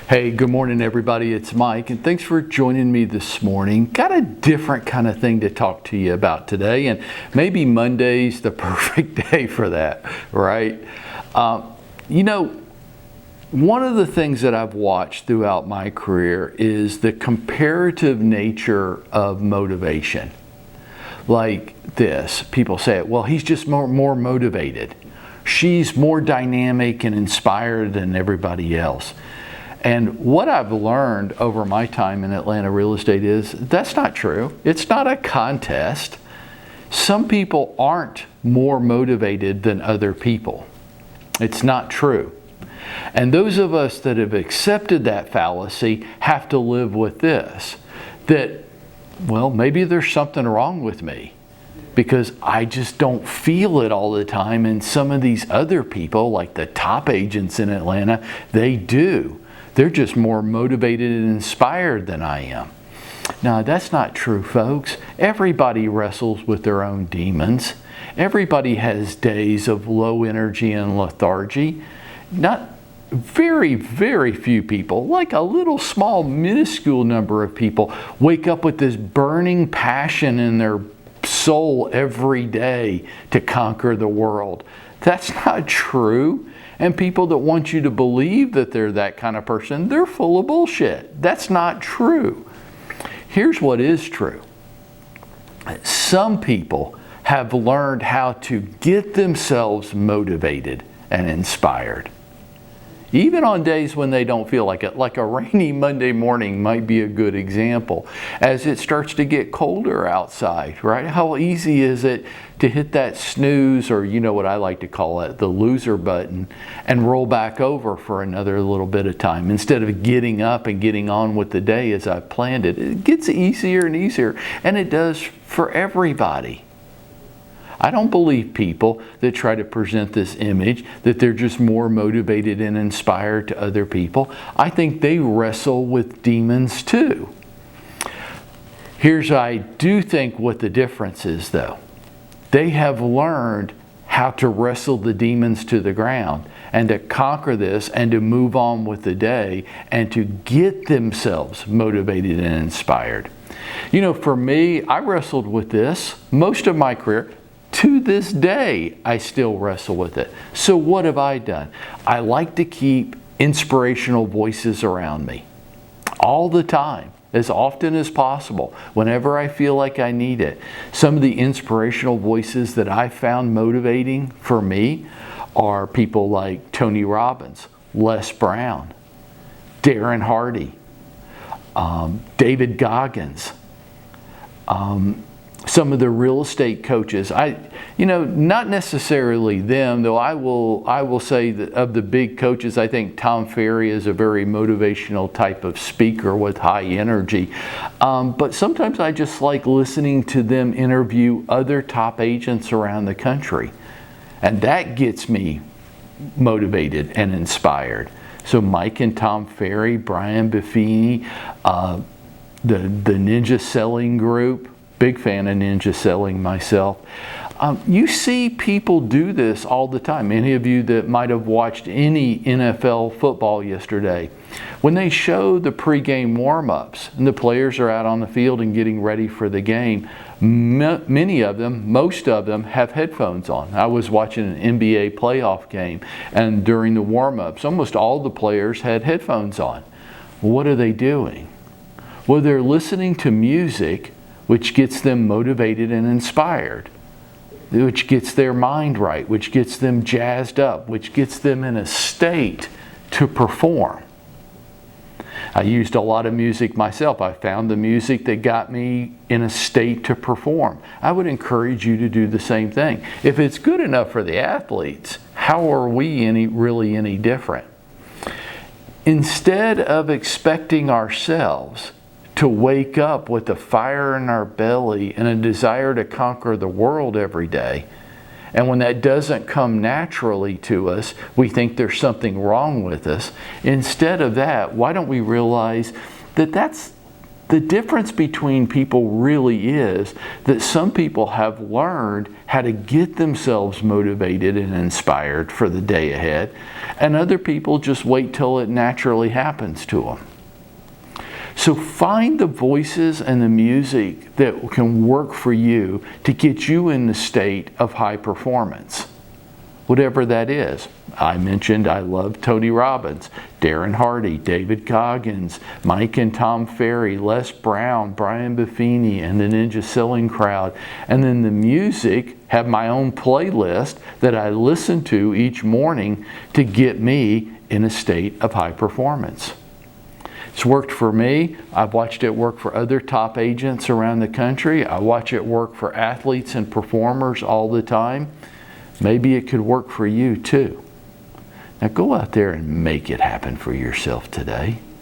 Hey, good morning everybody, it's Mike, and thanks for joining me this morning. Got a different kind of thing to talk to you about today, and maybe Monday's the perfect day for that, right? One of the things that I've watched throughout my career is the comparative nature of motivation. Like this, people say, well, he's just more motivated. She's more dynamic and inspired than everybody else. And what I've learned over my time in Atlanta real estate is that's not true. It's not a contest. Some people aren't more motivated than other people. It's not true. And those of us that have accepted that fallacy have to live with this, that, well, maybe there's something wrong with me because I just don't feel it all the time. And some of these other people, like the top agents in Atlanta, they do. They're just more motivated and inspired than I am. Now, that's not true, folks. Everybody wrestles with their own demons. Everybody has days of low energy and lethargy. Not very, very few people, like a little small, minuscule number of people, wake up with this burning passion in their soul every day to conquer the world. That's not true. And people that want you to believe that they're that kind of person, they're full of bullshit. That's not true. Here's what is true. Some people have learned how to get themselves motivated and inspired. Even on days when they don't feel like it, like a rainy Monday morning might be a good example. As it starts to get colder outside, right? How easy is it to hit that snooze, or you know what I like to call it, the loser button, and roll back over for another little bit of time instead of getting up and getting on with the day as I planned it. It gets easier and easier, and it does for everybody. I don't believe people that try to present this image that they're just more motivated and inspired to other people. I think they wrestle with demons too. Here's I do think what the difference is though. They have learned how to wrestle the demons to the ground and to conquer this and to move on with the day and to get themselves motivated and inspired. You know, for me, I wrestled with this most of my career. To this day, I still wrestle with it. So what have I done? I like to keep inspirational voices around me all the time, as often as possible, whenever I feel like I need it. Some of the inspirational voices that I found motivating for me are people like Tony Robbins, Les Brown, Darren Hardy, David Goggins, some of the real estate coaches. Not necessarily them, though I will say that of the big coaches, I think Tom Ferry is a very motivational type of speaker with high energy. But sometimes I just like listening to them interview other top agents around the country. And that gets me motivated and inspired. So Mike and Tom Ferry, Brian Buffini, the Ninja Selling Group, big fan of ninja selling myself. You see people do this all the time. Any of you that might have watched any NFL football yesterday, when they show the pregame warm-ups and the players are out on the field and getting ready for the game, many of them, most of them have headphones on. I was watching an NBA playoff game, and during the warm-ups, almost all the players had headphones on. What are they doing? Well, they're listening to music which gets them motivated and inspired, which gets their mind right, which gets them jazzed up, which gets them in a state to perform. I used a lot of music myself. I found the music that got me in a state to perform. I would encourage you to do the same thing. If it's good enough for the athletes, how are we really any different? Instead of expecting ourselves to wake up with a fire in our belly and a desire to conquer the world every day, and when that doesn't come naturally to us, we think there's something wrong with us. Instead of that, why don't we realize that that's The difference between people really is that some people have learned how to get themselves motivated and inspired for the day ahead, and other people just wait till it naturally happens to them. So find the voices and the music that can work for you to get you in the state of high performance, whatever that is. I mentioned I love Tony Robbins, Darren Hardy, David Goggins, Mike and Tom Ferry, Les Brown, Brian Buffini, and the Ninja Selling Crowd. And then the music, have my own playlist that I listen to each morning to get me in a state of high performance. It's worked for me. I've watched it work for other top agents around the country. I watch it work for athletes and performers all the time. Maybe it could work for you too. Now go out there and make it happen for yourself today.